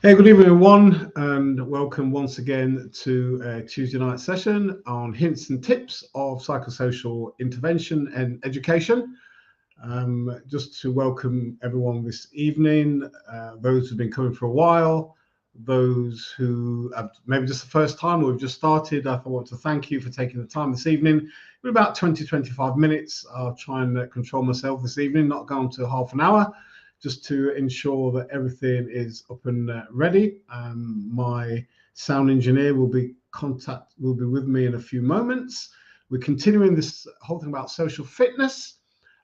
Hey, good evening, everyone, and welcome once again to a Tuesday night session on hints and tips of psychosocial intervention and education. Just to welcome everyone this evening, those who've been coming for a while, those who have maybe just the first time or we've just started. I want to thank you for taking the time this evening. In about 20-25 minutes, I'll try and control myself this evening, not go on to half an hour, just to ensure that everything is up and ready. My sound engineer will be with me in a few moments. We're continuing this whole thing about social fitness.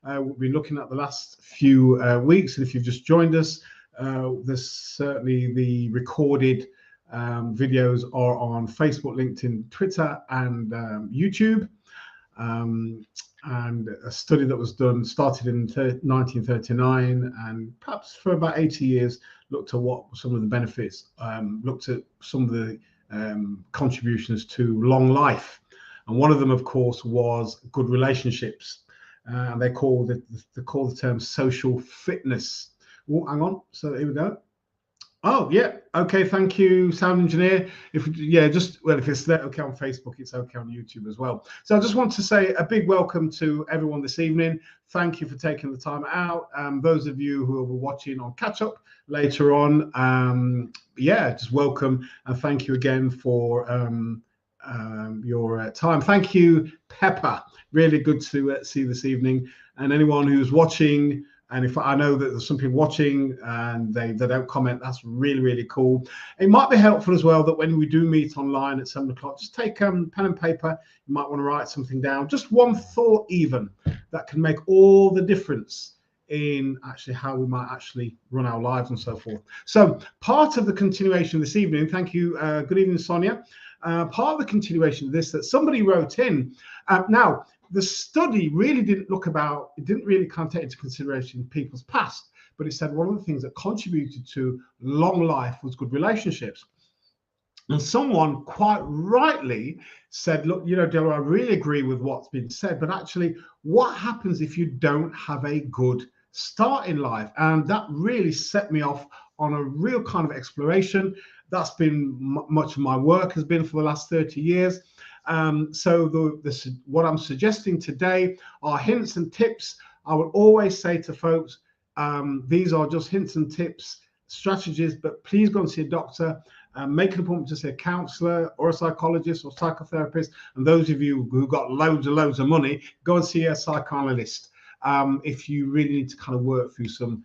We've been looking at the last few weeks, and if you've just joined us, there's certainly the recorded videos are on Facebook, LinkedIn, Twitter, and YouTube. And a study that was done started in 1939 and perhaps for about 80 years looked at what some of the benefits, looked at some of the contributions to long life. And one of them, of course, was good relationships. And they call the term social fitness. Oh, hang on. So here we go. Oh, yeah. Okay. Thank you, sound engineer. If it's there, okay, on Facebook, it's okay on YouTube as well. So I just want to say a big welcome to everyone this evening. Thank you for taking the time out. Those of you who will be watching on catch up later on, just welcome and thank you again for your time. Thank you, Pepper. Really good to see you this evening. And anyone who's watching, and if I know that there's some people watching and they don't comment, that's really, really cool. It might be helpful as well that when we do meet online at 7 o'clock, just take pen and paper. You might want to write something down, just one thought even, that can make all the difference in actually how we might actually run our lives and so forth. So part of the continuation this evening, thank you, good evening, Sonia. Part of the continuation of this that somebody wrote in. Now, the study really didn't really kind of take into consideration people's past, but it said one of the things that contributed to long life was good relationships. And someone quite rightly said, look, Della, I really agree with what's been said, but actually what happens if you don't have a good start in life? And that really set me off on a real kind of exploration. That's been much of my work has been for the last 30 years. So what I'm suggesting today are hints and tips. I would always say to folks, these are just hints and tips, strategies, but please go and see a doctor, make an appointment to see a counselor or a psychologist or psychotherapist. And those of you who got loads of money, go and see a psychoanalyst if you really need to kind of work through some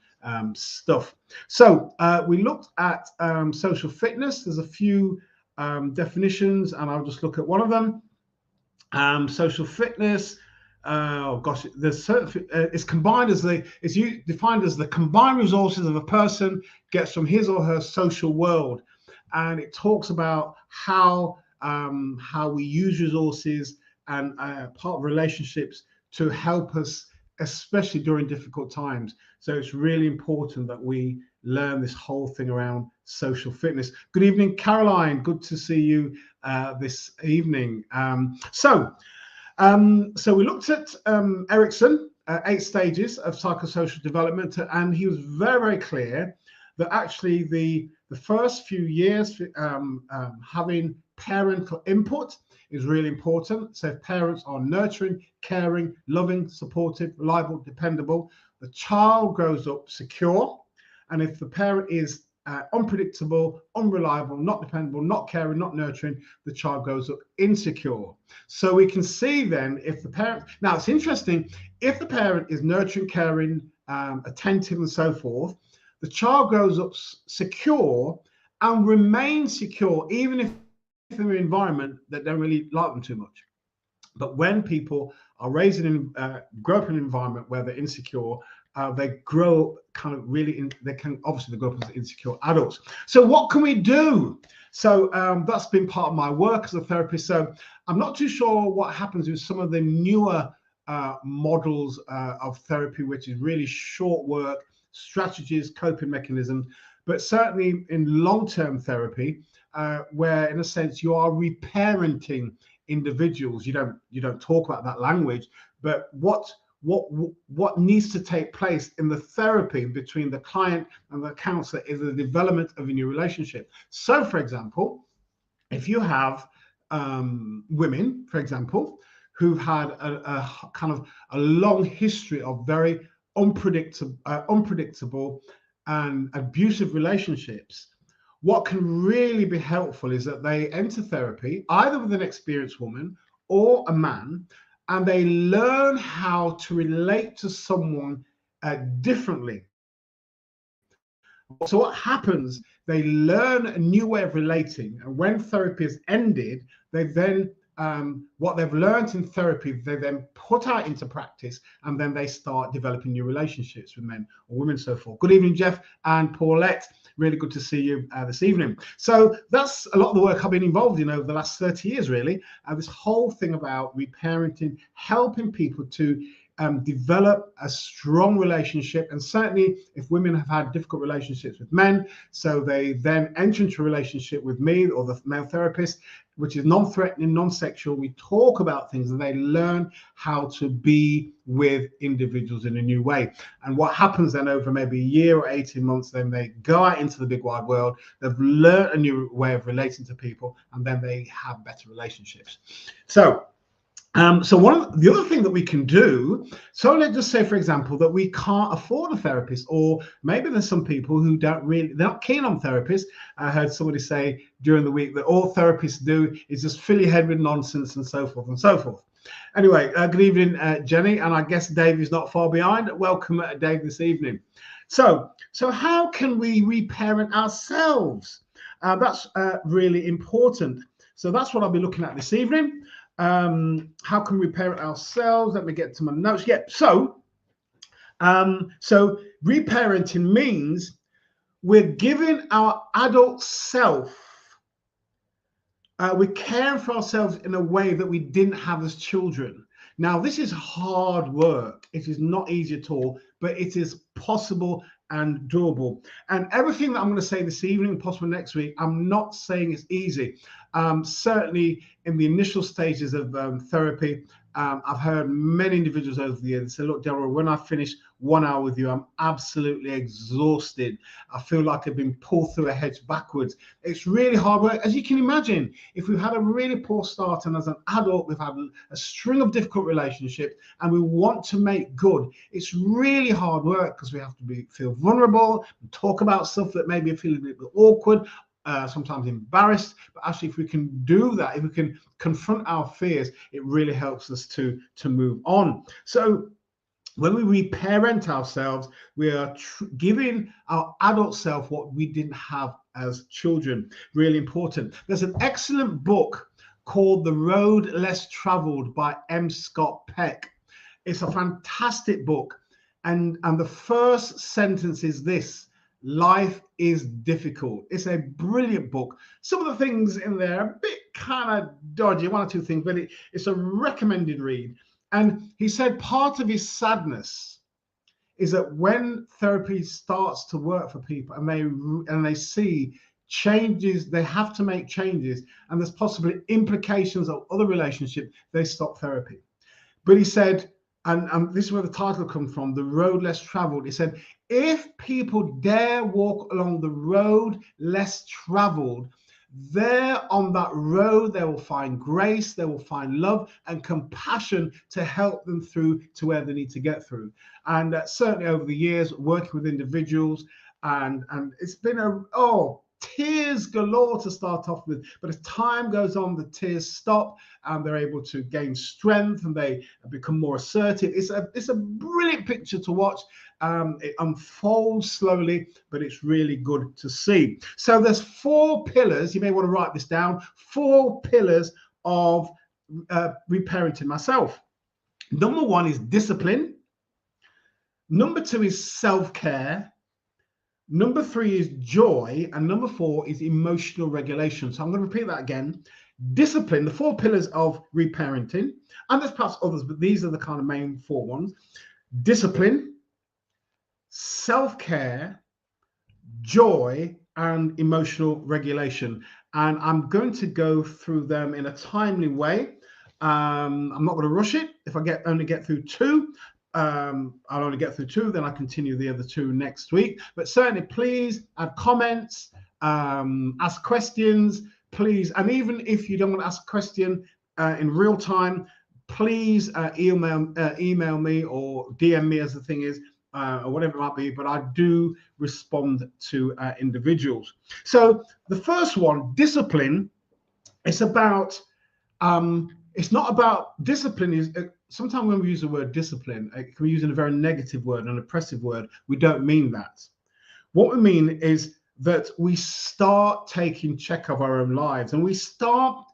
stuff. So we looked at social fitness. There's a few definitions, and I'll just look at one of them. Social fitness, it's defined as the combined resources of a person gets from his or her social world, and it talks about how we use resources and part of relationships to help us, especially during difficult times. So it's really important that we learn this whole thing around social fitness. Good evening, Caroline. Good to see you this evening. So we looked at Erikson, 8 stages of psychosocial development, and he was very, very clear that actually the first few years having parental input is really important. So if parents are nurturing, caring, loving, supportive, reliable, dependable, the child grows up secure. And if the parent is unpredictable, unreliable, not dependable, not caring, not nurturing, the child grows up insecure. So we can see then if the parent, now it's interesting, if the parent is nurturing, caring, attentive and so forth, the child grows up secure and remains secure even if in an environment that don't really like them too much. But when people are grow up in an environment where they're insecure, they grow kind of really they grow up as insecure adults. So what can we do? So that's been part of my work as a therapist. So I'm not too sure what happens with some of the newer models of therapy, which is really short work, strategies, coping mechanisms, but certainly in long-term therapy, where in a sense you are reparenting individuals. You don't talk about that language, but what what needs to take place in the therapy between the client and the counselor is the development of a new relationship. So, for example, if you have women, for example, who've had a kind of a long history of very unpredictable and abusive relationships, what can really be helpful is that they enter therapy either with an experienced woman or a man, and they learn how to relate to someone differently. So what happens, they learn a new way of relating, and when therapy is ended, they then what they've learned in therapy, they then put out into practice, and then they start developing new relationships with men or women, so forth. Good evening, Jeff and Paulette. Really good to see you this evening. So that's a lot of the work I've been involved in over the last 30 years, really. This whole thing about reparenting, helping people to develop a strong relationship. And certainly if women have had difficult relationships with men, so they then enter into a relationship with me or the male therapist, which is non-threatening, non-sexual, we talk about things and they learn how to be with individuals in a new way. And what happens then over maybe a year or 18 months, then they go out into the big wide world, they've learned a new way of relating to people, and then they have better relationships. So one of the other thing that we can do, so let's just say, for example, that we can't afford a therapist, or maybe there's some people who they're not keen on therapists. I heard somebody say during the week that all therapists do is just fill your head with nonsense and so forth and so forth. Anyway, good evening, Jenny, and I guess Dave is not far behind. Welcome, Dave, this evening. So how can we reparent ourselves? That's really important. So that's what I'll be looking at this evening. How can we reparent ourselves? Let me get to my notes. Yeah, so reparenting means we're giving our adult self, we're caring for ourselves in a way that we didn't have as children. Now, this is hard work. It is not easy at all, but it is possible and doable. And everything that I'm going to say this evening, possible next week, I'm not saying it's easy. Certainly in the initial stages of therapy, I've heard many individuals over the years say, look, Deborah, when I finish 1 hour with you, I'm absolutely exhausted. I feel like I've been pulled through a hedge backwards. It's really hard work. As you can imagine, if we've had a really poor start and as an adult, we've had a string of difficult relationships and we want to make good, it's really hard work because we have to feel vulnerable and talk about stuff that maybe feel a bit awkward, sometimes embarrassed. But actually, if we can do that, if we can confront our fears, it really helps us to move on. So when we reparent ourselves, we are giving our adult self what we didn't have as children. Really important. There's an excellent book called The Road Less Traveled by M. Scott Peck. It's a fantastic book. And the first sentence is this: life is difficult. It's a brilliant book. Some of the things in there are a bit kind of dodgy, one or two things, but it's a recommended read. And he said part of his sadness is that when therapy starts to work for people and they see changes, they have to make changes, and there's possibly implications of other relationships, they stop therapy. But he said, and this is where the title comes from, The Road Less Traveled. He said, if people dare walk along the road less traveled, there on that road, they will find grace, they will find love and compassion to help them through to where they need to get through. And certainly over the years, working with individuals, and it's been tears galore to start off with, but as time goes on, the tears stop and they're able to gain strength and they become more assertive. It's a brilliant picture to watch. It unfolds slowly, but it's really good to see. So there's 4 pillars. You may want to write this down. 4 pillars of reparenting myself. Number 1 is discipline. Number 2 is self-care. Number 3 is joy, and number 4 is emotional regulation. So I'm going to repeat that again. Discipline, the 4 pillars of reparenting, and there's perhaps others, but these are the kind of main 4 ones. Discipline, self-care, joy, and emotional regulation. And I'm going to go through them in a timely way. I'm not going to rush it. If I only get through 2, I'll only get through 2, then I continue the other 2 next week. But certainly, please add comments, ask questions, please. And even if you don't want to ask a question in real time, please email me or DM me, as the thing is, or whatever it might be. But I do respond to individuals. So the first one, discipline, it's about. It's not about discipline. Is sometimes when we use the word discipline, it can be used in a very negative word, an oppressive word. We don't mean that. What we mean is that we start taking check of our own lives, and we start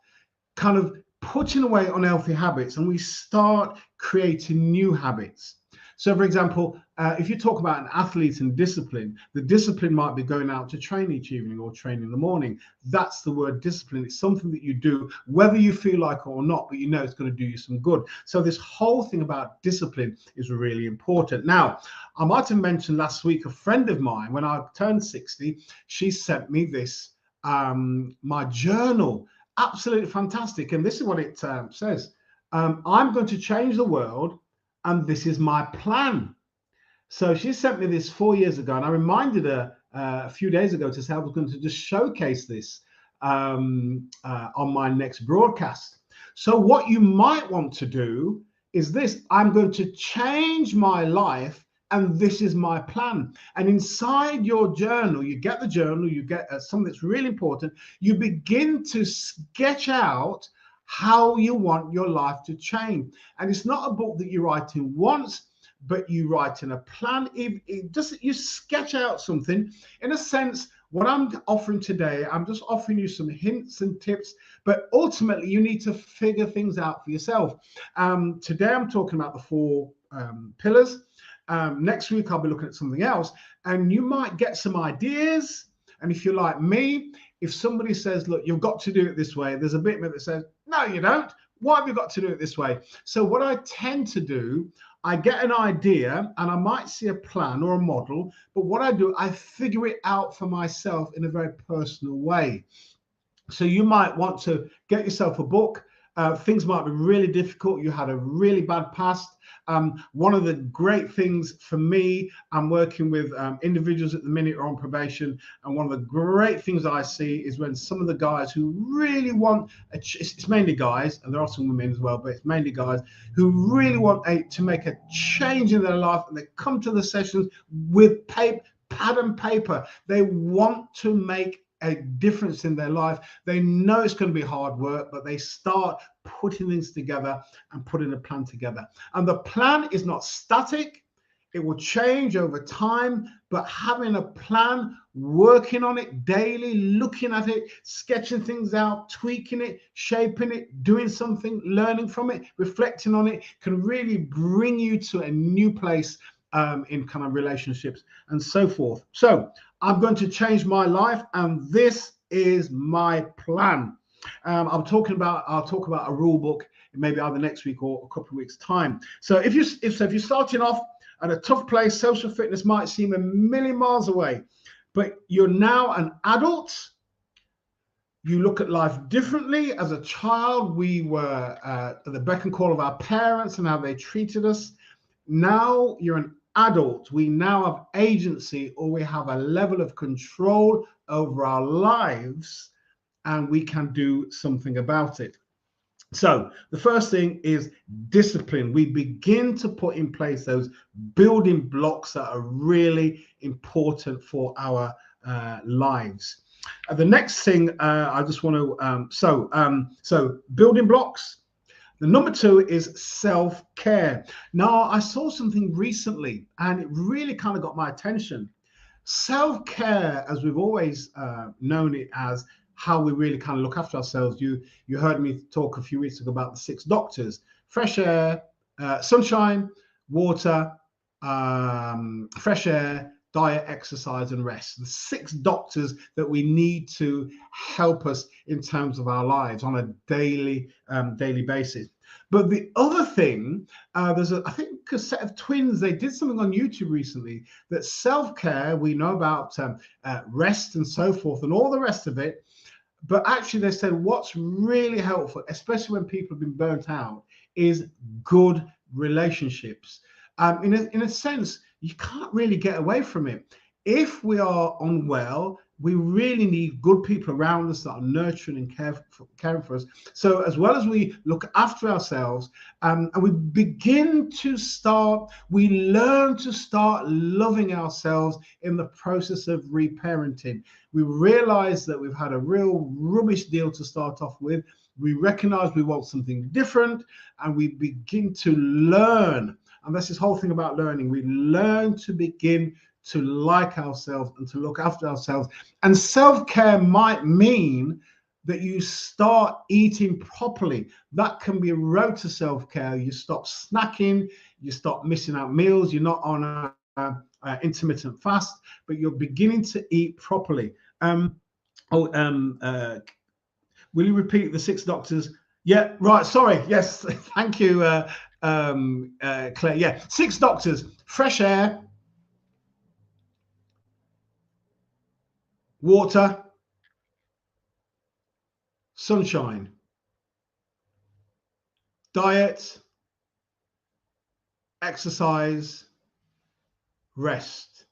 kind of putting away unhealthy habits, and we start creating new habits. So, for example, if you talk about an athlete and discipline, the discipline might be going out to train each evening or train in the morning. That's the word discipline. It's something that you do whether you feel like it or not, but you know it's going to do you some good. So this whole thing about discipline is really important. Now, I might have mentioned last week, a friend of mine, when I turned 60, she sent me this, my journal. Absolutely fantastic. And this is what it says. I'm going to change the world, and this is my plan. So she sent me this 4 years ago, and I reminded her a few days ago to say I was going to just showcase this on my next broadcast. So what you might want to do is this: I'm going to change my life, and this is my plan. And inside your journal, you get the journal, you get something that's really important. You begin to sketch out how you want your life to change. And it's not a book that you write in once, but you write in a plan. You sketch out something. In a sense, what I'm offering today, I'm just offering you some hints and tips, but ultimately you need to figure things out for yourself. Today I'm talking about the 4 pillars. Next week I'll be looking at something else, and you might get some ideas. And if you're like me, if somebody says, look, you've got to do it this way, there's a bit of it that says, no, you don't. Why have you got to do it this way? So what I tend to do, I get an idea and I might see a plan or a model, but what I do, I figure it out for myself in a very personal way. So you might want to get yourself a book. Things might be really difficult. You had a really bad past. One of the great things for me, I'm working with individuals at the minute who are on probation, and one of the great things I see is when some of the guys who really want, it's mainly guys, and there are some women as well, but it's mainly guys who really want to make a change in their life, and they come to the sessions with pad and paper. They want to make a difference in their life. They know it's going to be hard work, but they start putting things together and putting a plan together. And the plan is not static. It will change over time, but having a plan, working on it daily, looking at it, sketching things out, tweaking it, shaping it, doing something, learning from it, reflecting on it, can really bring you to a new place in kind of relationships and so forth. So I'm going to change my life, and this is my plan. I'll talk about a rule book maybe either next week or a couple of weeks time. So if you're starting off at a tough place, social fitness might seem a million miles away, but you're now an adult. You look at life differently. As a child, we were at the beck and call of our parents and how they treated us. Now you're an adult. We now have agency, or we have a level of control over our lives, and we can do something about it. So the first thing is discipline. We begin to put in place those building blocks that are really important for our lives. The next thing I just want to so building blocks. The number 2 is self-care. Now, I saw something recently and it really kind of got my attention. Self-care, as we've always known it as, how we really kind of look after ourselves. You heard me talk a few weeks ago about the 6 doctors: fresh air, sunshine, water, fresh air, diet, exercise, and rest. The 6 doctors that we need to help us in terms of our lives on a daily basis. But the other thing, there's I think a set of twins. They did something on YouTube recently that self-care, we know about rest and so forth and all the rest of it. But actually, they said what's really helpful, especially when people have been burnt out, is good relationships. in a sense, you can't really get away from it. If we are unwell, we really need good people around us that are nurturing and caring for us. So as well as we look after ourselves, and we learn to start loving ourselves in the process of reparenting. We realize that we've had a real rubbish deal to start off with. We recognize we want something different, and we begin to learn. And that's this whole thing about learning. We learn to begin to like ourselves and to look after ourselves. And self-care might mean that you start eating properly. That can be a road to self-care. You stop snacking, you stop missing out meals, you're not on a intermittent fast, but you're beginning to eat properly. Will you repeat the 6 doctors? Yeah, right, sorry, yes, thank you, Claire. Yeah, 6 doctors: fresh air, water, sunshine, diet, exercise, rest.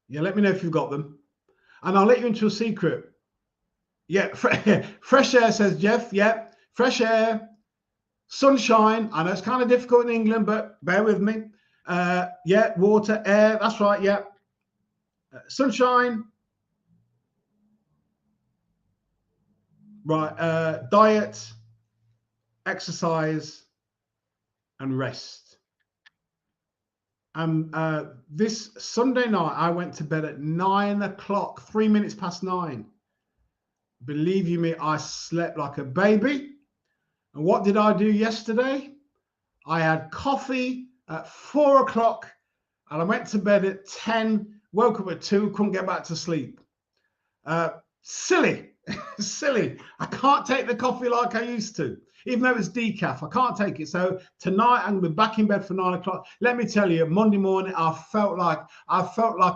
Yeah, let me know if you've got them. And I'll let you into a secret. Yeah, fresh air, says Jeff. Yeah, fresh air, sunshine. I know it's kind of difficult in England, but bear with me. Yeah, water, air. That's right. Yeah. Sunshine. Right. Diet, exercise, and rest. This Sunday night, I went to bed at 9 o'clock, 3 minutes past 9. Believe you me, I slept like a baby. And what did I do yesterday? I had coffee at 4 o'clock, and I went to bed at 10, woke up at 2, couldn't get back to sleep. Silly, silly. I can't take the coffee like I used to, even though it's decaf. I can't take it. So tonight I'm going to be back in bed for 9 o'clock. Let me tell you, Monday morning I felt like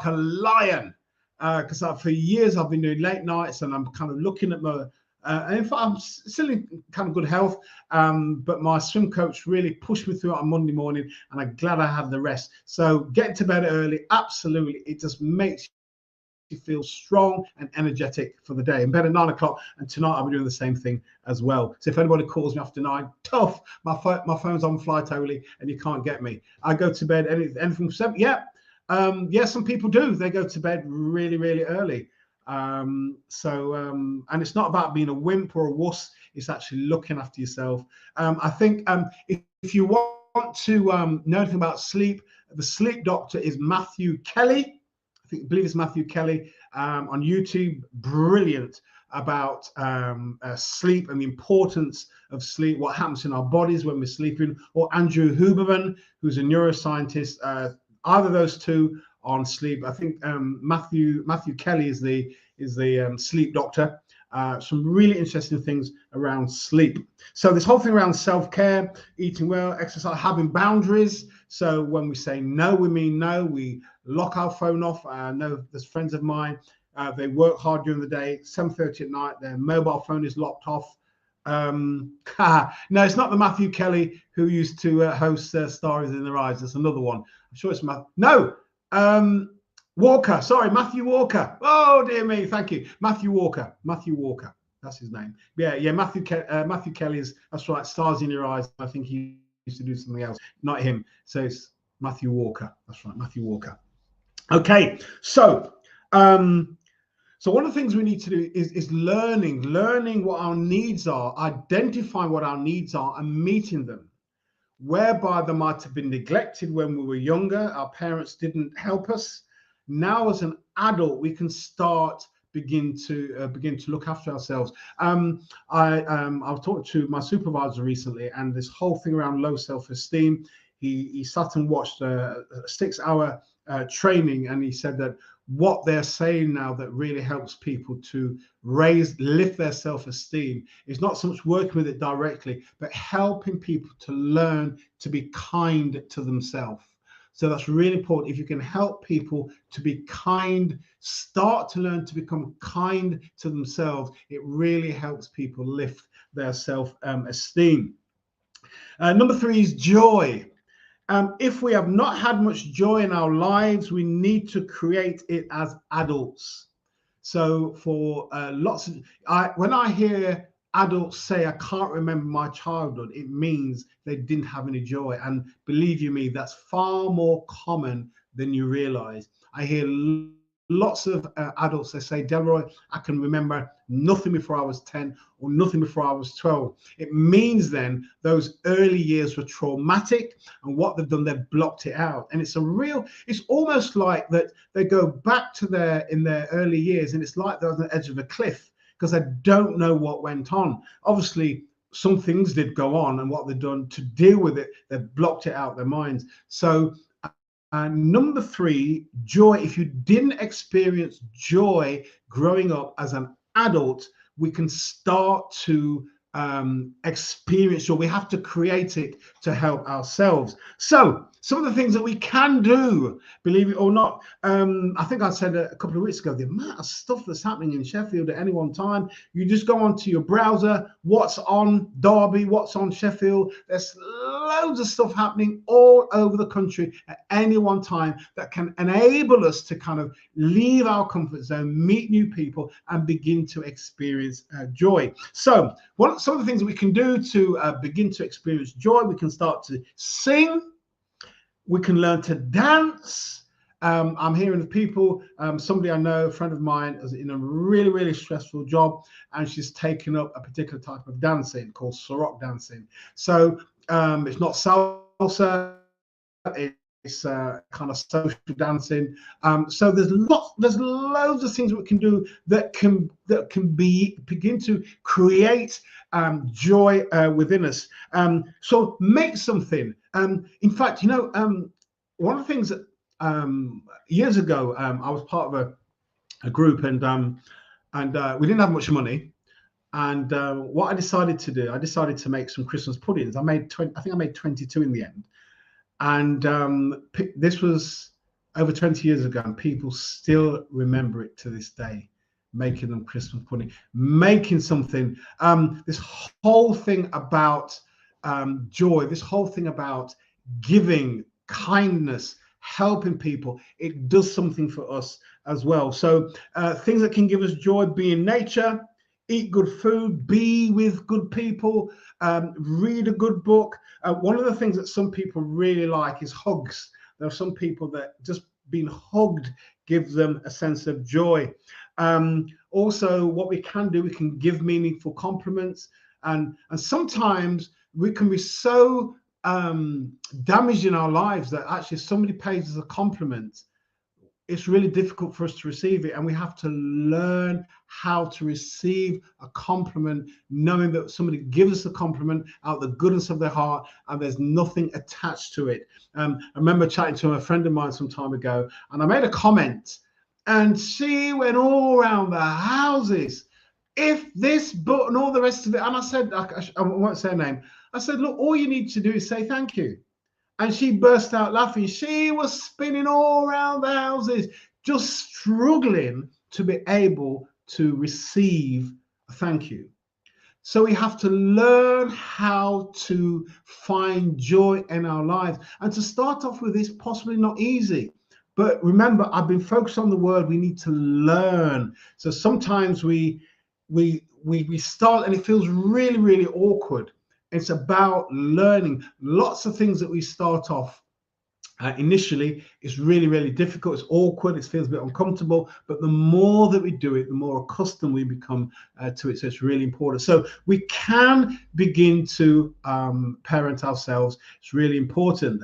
a lion, because for years I've been doing late nights, and I'm kind of looking at my. And in fact, I'm still in kind of good health, but my swim coach really pushed me through it on Monday morning, and I'm glad I had the rest. So getting to bed early, absolutely, it just makes you feel strong and energetic for the day. In bed at 9 o'clock, and tonight I'll be doing the same thing as well. So if anybody calls me after 9, tough, my phone's on flight only, and you can't get me. I go to bed anything from 7. Yeah, some people do. They go to bed really, really early. And it's not about being a wimp or a wuss. It's actually looking after yourself. I think if you want to know anything about sleep, the sleep doctor is Matthew Kelly. I believe it's Matthew Kelly on YouTube. Brilliant about sleep and the importance of sleep, what happens in our bodies when we're sleeping. Or Andrew Huberman, who's a neuroscientist. Either of those two on sleep. I think Matthew Kelly is the sleep doctor. Some really interesting things around sleep. So this whole thing around self-care, eating well, exercise, having boundaries. So when we say no, we mean no. We lock our phone off. I know there's friends of mine, they work hard during the day, 7:30 at night, their mobile phone is locked off. No, it's not the Matthew Kelly who used to host Stars in Their Eyes. There's another one. I'm sure it's Walker. Sorry, Matthew Walker. Oh dear me, thank you, Matthew Walker. That's his name. Yeah. Matthew Kelly is. That's right. Stars in Your Eyes. I think he used to do something else. Not him. So it's Matthew Walker. That's right, Matthew Walker. Okay, so one of the things we need to do is learning what our needs are, identifying what our needs are, and meeting them. Whereby they might have been neglected when we were younger, our parents didn't help us. Now, as an adult, we can begin to look after ourselves. I've talked to my supervisor recently, and this whole thing around low self-esteem. He sat and watched a 6-hour training, and he said that what they're saying now that really helps people to lift their self-esteem is not so much working with it directly, but helping people to learn to be kind to themselves. So that's really important. If you can help people to be kind, start to learn to become kind to themselves, it really helps people lift their self-esteem. Number 3 is joy. If we have not had much joy in our lives, we need to create it as adults. So for lots of, when I hear adults say, I can't remember my childhood, it means they didn't have any joy. And believe you me, that's far more common than you realize. I hear lots of adults, they say, Delroy, I can remember nothing before I was 10 or nothing before I was 12. It means then those early years were traumatic, and what they've done, they've blocked it out. And it's it's almost like that they go back to in their early years, and it's like they're on the edge of a cliff because they don't know what went on. Obviously, some things did go on, and what they've done to deal with it, they've blocked it out of their minds. So number 3, joy. If you didn't experience joy growing up as an adult, we can start to experience joy. We have to create it to help ourselves. So some of the things that we can do, believe it or not, I think I said a couple of weeks ago, the amount of stuff that's happening in Sheffield at any one time. You just go onto your browser, what's on Derby, what's on Sheffield. There's loads of stuff happening all over the country at any one time that can enable us to kind of leave our comfort zone, meet new people, and begin to experience joy. So some of the things that we can do to begin to experience joy, we can start to sing, we can learn to dance. I'm hearing of people, somebody I know, a friend of mine, is in a really, really stressful job, and she's taken up a particular type of dancing called Sarok dancing. So it's not salsa, it's kind of social dancing. So there's loads of things we can do that can begin to create joy within us. So make something. In fact, you know, one of the things that years ago, I was part of a group, and we didn't have much money. And what I decided to do, I decided to make some Christmas puddings. I think I made 22 in the end. And this was over 20 years ago, and people still remember it to this day, making them Christmas pudding, making something. This whole thing about joy, this whole thing about giving, kindness, helping people, it does something for us as well. So things that can give us joy: be in nature, eat good food, be with good people, read a good book. One of the things that some people really like is hugs. There are some people that just being hugged gives them a sense of joy. Also, what we can do, we can give meaningful compliments. And sometimes we can be so damaged in our lives that actually somebody pays us a compliment, it's really difficult for us to receive it. And we have to learn how to receive a compliment, knowing that somebody gives us a compliment out of the goodness of their heart and there's nothing attached to it. I remember chatting to a friend of mine some time ago, and I made a comment, and she went all around the houses, if this, but, and all the rest of it. And I said, I won't say her name. I said, look, all you need to do is say thank you. And she burst out laughing. She was spinning all around the houses, just struggling to be able to receive a thank you. So we have to learn how to find joy in our lives. And to start off with is possibly not easy. But remember, I've been focused on the word we need to learn. So sometimes we start and it feels really, really awkward. It's about learning. Lots of things that we start off initially, it's really, really difficult. It's awkward. It feels a bit uncomfortable. But the more that we do it, the more accustomed we become to it. So it's really important. So we can begin to parent ourselves. It's really important.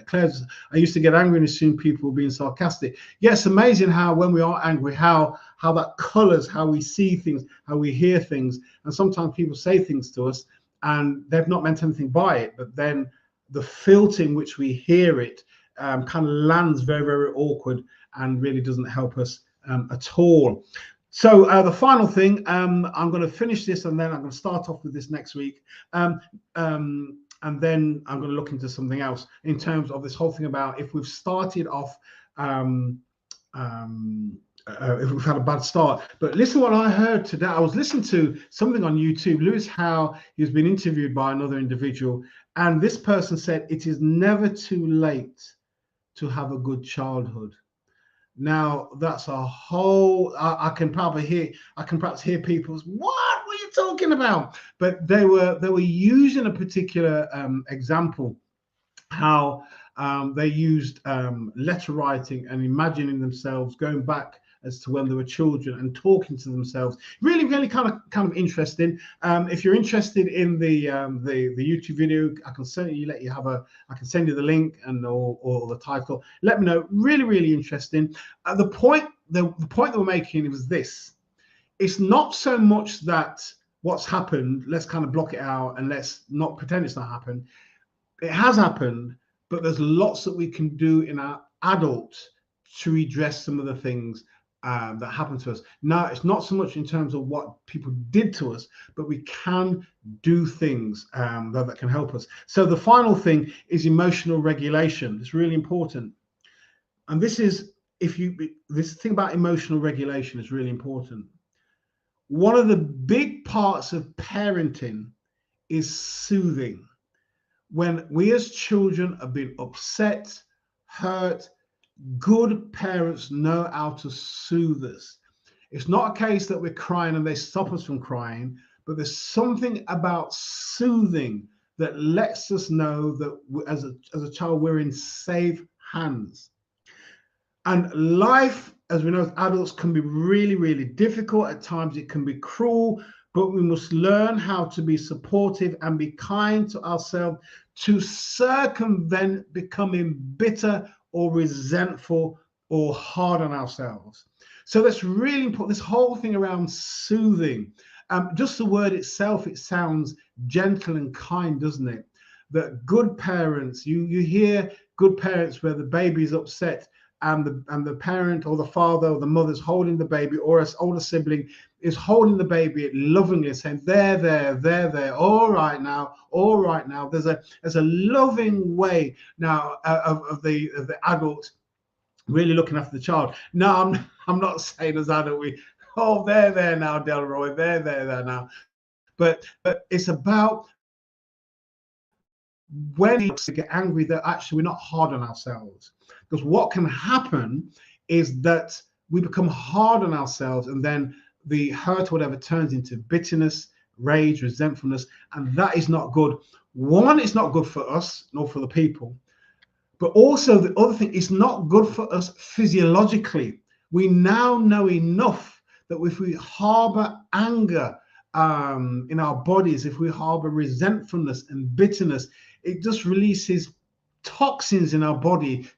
Claire, I used to get angry and assume people were being sarcastic. Yeah, it's amazing how when we are angry, how that colors how we see things, how we hear things. And sometimes people say things to us and they've not meant anything by it, but then the filter in which we hear it kind of lands very, very awkward and really doesn't help us at all. So the final thing, I'm going to finish this and then I'm going to start off with this next week. And then I'm going to look into something else in terms of this whole thing about if we've started off if we've had a bad start. But listen what I heard today. I was listening to something on YouTube. Lewis Howe, he's been interviewed by another individual, and this person said it is never too late to have a good childhood. Now that's a whole. I can perhaps hear people's what were you talking about? But they were using a particular example, how they used letter writing and imagining themselves going back as to when they were children and talking to themselves. Really, really kind of interesting. If you're interested in the YouTube video, I can certainly let you have I can send you the link and or the title. Let me know. Really, really interesting. The point that we're making was this: it's not so much that what's happened, let's kind of block it out and let's not pretend it's not happened. It has happened, but there's lots that we can do in our adults to redress some of the things that happen to us. Now, it's not so much in terms of what people did to us, but we can do things that can help us. So the final thing is emotional regulation. It's really important. And this thing about emotional regulation is really important. One of the big parts of parenting is soothing. When we as children have been upset, hurt, good parents know how to soothe us. It's not a case that we're crying and they stop us from crying, but there's something about soothing that lets us know that as a child, we're in safe hands. And life, as we know, as adults, can be really, really difficult. At times it can be cruel, but we must learn how to be supportive and be kind to ourselves to circumvent becoming bitter or resentful or hard on ourselves. So that's really important. This whole thing around soothing, just the word itself, it sounds gentle and kind, doesn't it? That good parents, you hear good parents where the baby's upset and the parent or the father or the mother's holding the baby, or an older sibling is holding the baby lovingly, saying, there, all right now. There's a loving way now of the adult really looking after the child. Now, I'm not saying as adult there now, Delroy, there now. But it's about when we get angry that actually we're not hard on ourselves. Because what can happen is that we become hard on ourselves, and then the hurt, whatever, turns into bitterness, rage, resentfulness, and that is not good. One, it's not good for us, nor for the people. But also the other thing, it's not good for us physiologically. We now know enough that if we harbor anger in our bodies, if we harbor resentfulness and bitterness, it just releases toxins in our bodies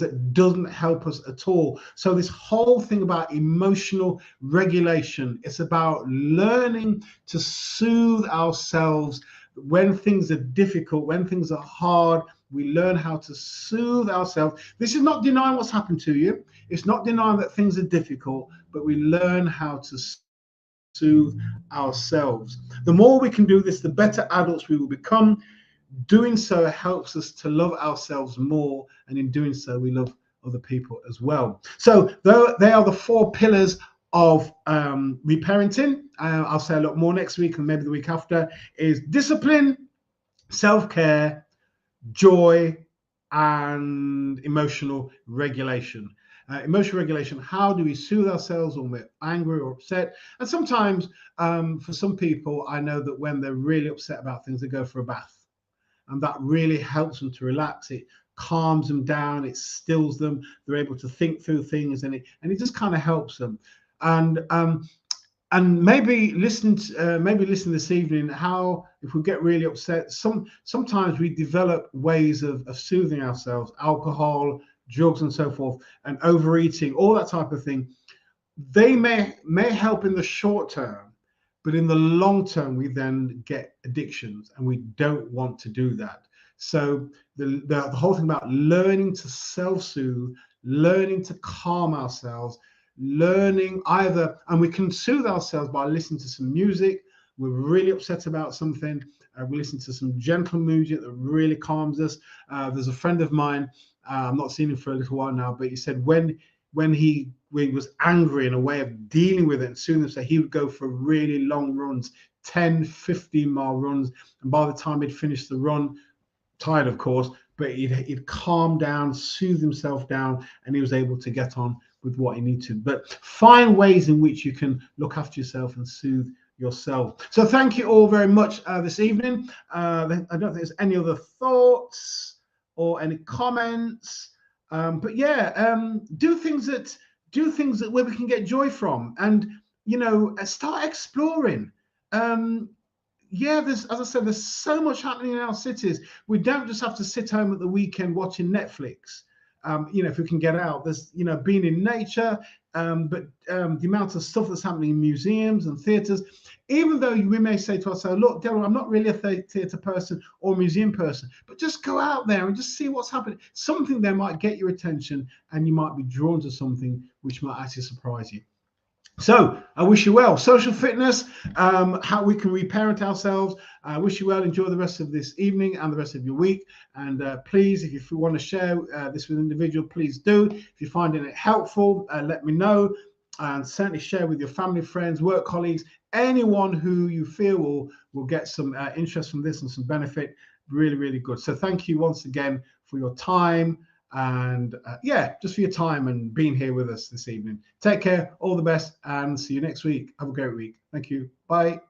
that doesn't help us at all. So this whole thing about emotional regulation, it's about learning to soothe ourselves when things are difficult, when things are hard. We learn how to soothe ourselves. This is not denying what's happened to you. It's not denying that things are difficult, but we learn how to soothe ourselves. The more we can do this, the better adults we will become. Doing so helps us to love ourselves more, and in doing so, we love other people as well. So they are the 4 pillars of reparenting. I'll say a lot more next week and maybe the week after. Is discipline, self-care, joy, and emotional regulation. Emotional regulation, how do we soothe ourselves when we're angry or upset? And sometimes for some people, I know that when they're really upset about things, they go for a bath. And that really helps them to relax. It calms them down. It stills them. They're able to think through things, and it just kind of helps them. And maybe listen this evening how, if we get really upset, sometimes we develop ways of soothing ourselves, alcohol, drugs, and so forth, and overeating, all that type of thing. They may help in the short term, but in the long term, we then get addictions, and we don't want to do that. So the whole thing about learning to self-soothe, learning to calm ourselves, learning and we can soothe ourselves by listening to some music. We're really upset about something. We listen to some gentle music that really calms us. There's a friend of mine, I'm not seeing him for a little while now, but he said when when he was angry and a way of dealing with it and soothing himself, he would go for really long runs, 10, 15-mile runs. And by the time he'd finished the run, tired of course, but he'd calm down, soothe himself down, and he was able to get on with what he needed to. But find ways in which you can look after yourself and soothe yourself. So thank you all very much this evening. I don't think there's any other thoughts or any comments. But yeah, do things that where we can get joy from, and start exploring. Yeah, as I said, there's so much happening in our cities. We don't just have to sit home at the weekend watching Netflix. If we can get out, there's being in nature, but the amount of stuff that's happening in museums and theatres. Even though we may say to ourselves, look, Daryl, I'm not really a theatre person or museum person, but just go out there and just see what's happening. Something there might get your attention, and you might be drawn to something which might actually surprise you. So I wish you well. Social fitness, how we can reparent ourselves. I wish you well. Enjoy the rest of this evening and the rest of your week. And please, if you want to share this with an individual, please do. If you're finding it helpful, let me know. And certainly share with your family, friends, work colleagues, anyone who you feel will get some interest from this and some benefit. Really, really good. So thank you once again for your time. And just for your time and being here with us this evening. Take care, all the best, and see you next week. Have a great week. Thank you. Bye.